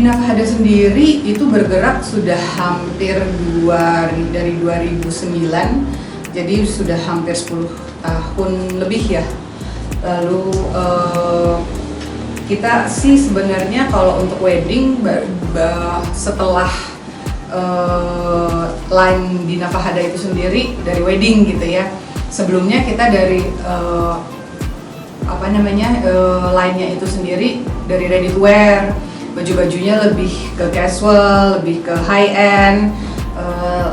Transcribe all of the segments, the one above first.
Dina Fahada sendiri itu bergerak sudah hampir dari 2009, jadi sudah hampir 10 tahun lebih ya. Lalu kita sih sebenarnya kalau untuk wedding setelah line Dina Fahada itu sendiri dari wedding gitu ya. Sebelumnya kita dari line-nya itu sendiri dari ready to wear, baju-bajunya lebih ke casual, lebih ke high end.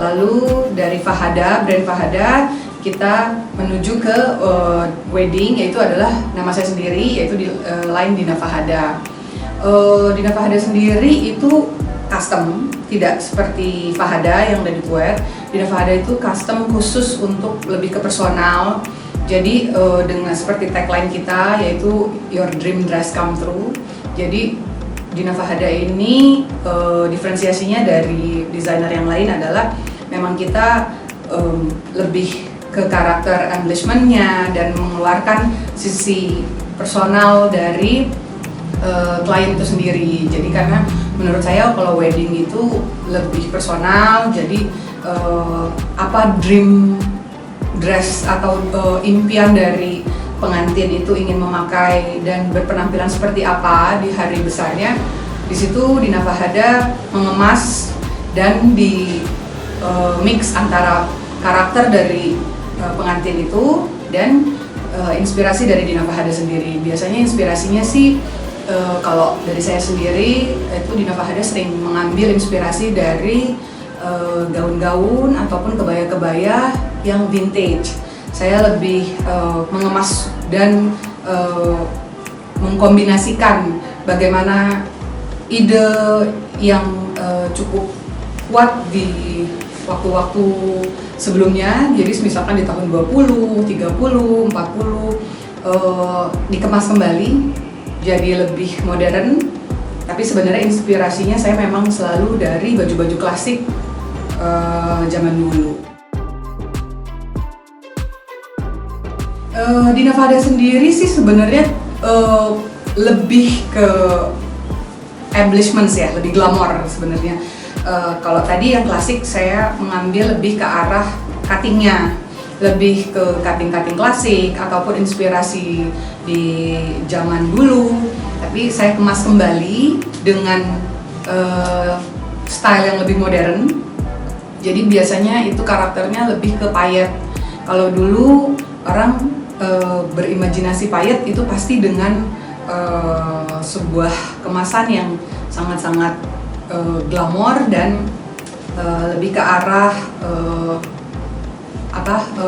Lalu dari Fahada, brand Fahada, kita menuju ke wedding, yaitu adalah nama saya sendiri, yaitu di line Dina Fahada. Dina Fahada sendiri itu custom, tidak seperti Fahada yang ready to wear. Dina Fahada itu custom khusus untuk lebih ke personal. Jadi dengan seperti tagline kita, yaitu Your Dream Dress Come True. Jadi Dina Fahada ini diferensiasinya dari desainer yang lain adalah memang kita lebih ke karakter embellishment-nya dan mengeluarkan sisi personal dari klien itu sendiri. Jadi karena menurut saya kalau wedding itu lebih personal, jadi dream dress atau impian dari pengantin itu ingin memakai dan berpenampilan seperti apa di hari besarnya, di situ Dina Fahada mengemas dan di mix antara karakter dari pengantin itu dan inspirasi dari Dina Fahada sendiri. Biasanya inspirasinya sih kalau dari saya sendiri itu Dina Fahada sering mengambil inspirasi dari gaun-gaun ataupun kebaya-kebaya yang vintage. Saya lebih mengemas dan mengkombinasikan bagaimana ide yang cukup kuat di waktu-waktu sebelumnya. Jadi misalkan di tahun 20, 30, 40 dikemas kembali jadi lebih modern, tapi sebenarnya inspirasinya saya memang selalu dari baju-baju klasik zaman dulu. Dina Fahada sendiri sih sebenarnya lebih ke embellishments ya, lebih glamor sebenarnya. Kalau tadi yang klasik saya mengambil lebih ke arah cuttingnya, lebih ke cutting klasik ataupun inspirasi di zaman dulu, tapi saya kemas kembali dengan style yang lebih modern. Jadi biasanya itu karakternya lebih ke payet. Kalau dulu orang berimajinasi payet itu pasti dengan sebuah kemasan yang sangat-sangat glamor dan lebih ke arah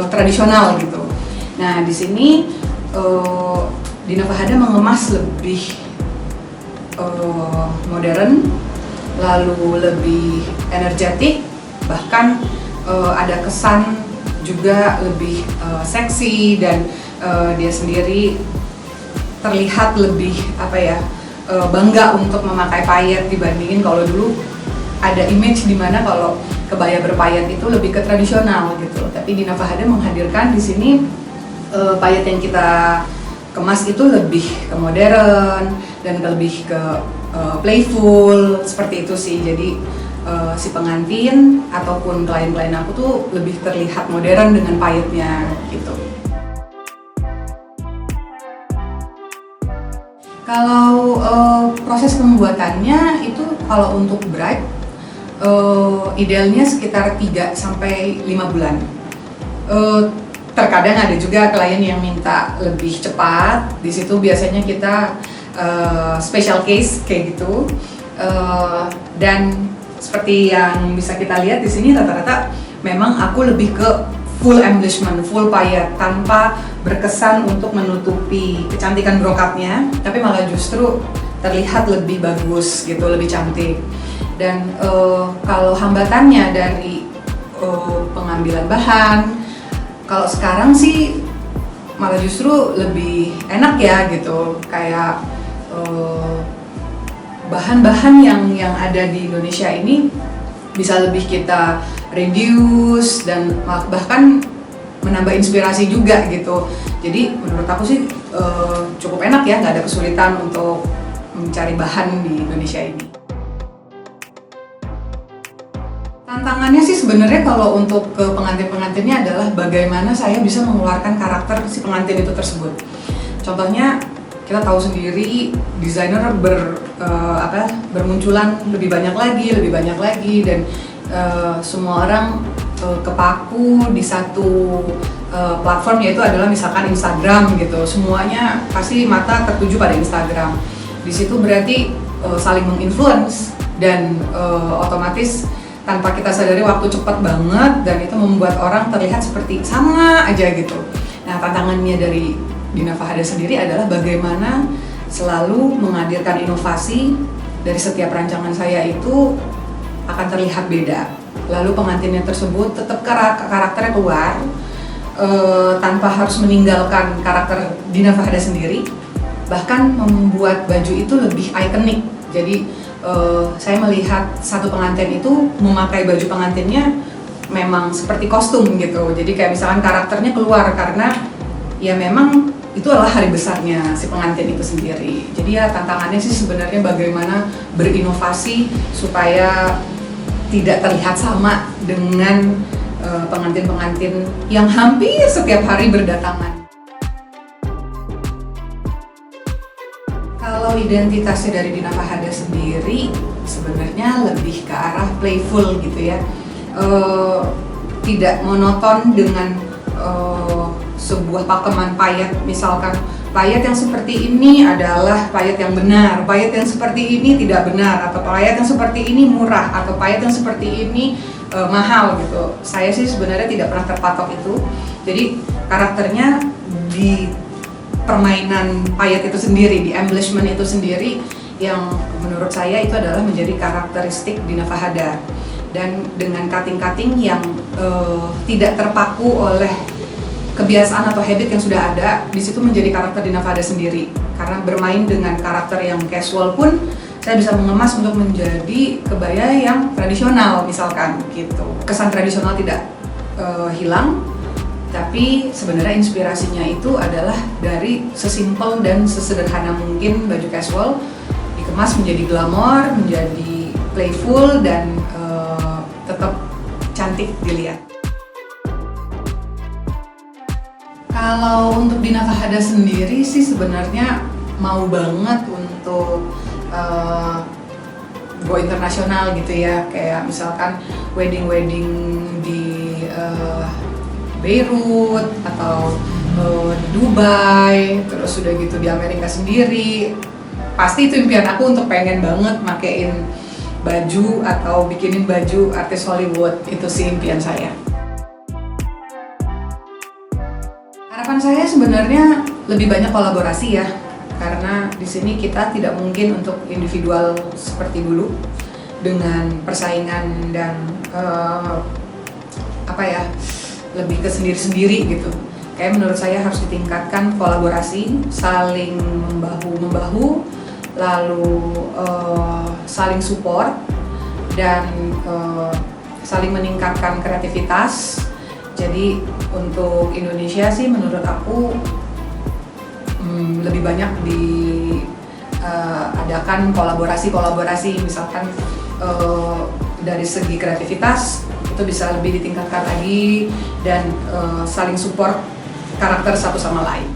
tradisional gitu. Nah di sini Dina Fahada mengemas lebih modern, lalu lebih energetik, bahkan ada kesan juga lebih seksi dan dia sendiri terlihat lebih bangga untuk memakai payet dibandingin kalau dulu ada image di mana kalau kebaya berpayet itu lebih ke tradisional gitu. Tapi Dina Fahada menghadirkan di sini payet yang kita kemas itu lebih ke modern dan lebih ke playful seperti itu sih. Jadi si pengantin ataupun klien-klien aku tuh lebih terlihat modern dengan payetnya gitu. Kalau proses pembuatannya itu kalau untuk bride idealnya sekitar 3 sampai 5 bulan. Terkadang ada juga klien yang minta lebih cepat. Di situ biasanya kita special case kayak gitu. Dan seperti yang bisa kita lihat di sini rata-rata memang aku lebih ke full embellishment, full payet tanpa berkesan untuk menutupi kecantikan brokatnya, tapi malah justru terlihat lebih bagus gitu, lebih cantik. Dan kalau hambatannya dari pengambilan bahan, kalau sekarang sih malah justru lebih enak ya gitu, kayak bahan-bahan yang ada di Indonesia ini bisa lebih kita reduce dan bahkan menambah inspirasi juga gitu. Jadi menurut aku sih cukup enak ya, nggak ada kesulitan untuk mencari bahan di Indonesia ini. Tantangannya sih sebenarnya kalau untuk ke pengantin-pengantinnya adalah bagaimana saya bisa mengeluarkan karakter si pengantin itu tersebut. Contohnya kita tahu sendiri desainer bermunculan lebih banyak lagi dan semua orang kepaku di satu platform, yaitu adalah misalkan Instagram gitu. Semuanya pasti mata tertuju pada Instagram. Di situ berarti saling menginfluence dan otomatis tanpa kita sadari waktu cepat banget dan itu membuat orang terlihat seperti sama aja gitu. Nah, tantangannya dari Dina Fahada sendiri adalah bagaimana selalu menghadirkan inovasi dari setiap rancangan saya itu akan terlihat beda. Lalu pengantinnya tersebut tetap karakternya keluar tanpa harus meninggalkan karakter Dina Fahada sendiri, bahkan membuat baju itu lebih ikonik. Jadi saya melihat satu pengantin itu memakai baju pengantinnya memang seperti kostum gitu. Jadi kayak misalkan karakternya keluar karena ya memang itu adalah hari besarnya si pengantin itu sendiri. Jadi ya tantangannya sih sebenarnya bagaimana berinovasi supaya tidak terlihat sama dengan pengantin-pengantin yang hampir setiap hari berdatangan. Kalau identitasnya dari Dina Fahada sendiri sebenarnya lebih ke arah playful gitu ya, tidak monoton dengan sebuah pakeman payet. Misalkan payet yang seperti ini adalah payet yang benar, payet yang seperti ini tidak benar, atau payet yang seperti ini murah, atau payet yang seperti ini mahal gitu. Saya sih sebenarnya tidak pernah terpatok itu. Jadi karakternya di permainan payet itu sendiri, di embellishment itu sendiri yang menurut saya itu adalah menjadi karakteristik Dina Fahada. Dan dengan cutting-cutting yang tidak terpaku oleh kebiasaan atau habit yang sudah ada, di situ menjadi karakter Dina Fahada sendiri. Karena bermain dengan karakter yang casual pun saya bisa mengemas untuk menjadi kebaya yang tradisional misalkan gitu. Kesan tradisional tidak hilang, tapi sebenarnya inspirasinya itu adalah dari sesimpel dan sesederhana mungkin baju casual dikemas menjadi glamor, menjadi playful dan tetap cantik dilihat. Kalau untuk Dina Fahada sendiri sih sebenarnya mau banget untuk go internasional gitu ya, kayak misalkan wedding di Beirut atau Dubai, terus udah gitu di Amerika sendiri. Pasti itu impian aku untuk pengen banget makein baju atau bikinin baju artis Hollywood, itu sih impian saya. Harapan saya sebenarnya lebih banyak kolaborasi ya, karena di sini kita tidak mungkin untuk individual seperti dulu dengan persaingan dan lebih ke sendiri-sendiri gitu. Kayak menurut saya harus ditingkatkan kolaborasi, saling membahu-membahu, lalu saling support dan saling meningkatkan kreativitas. Jadi untuk Indonesia sih menurut aku lebih banyak diadakan kolaborasi misalkan dari segi kreativitas itu bisa lebih ditingkatkan lagi dan saling support karakter satu sama lain.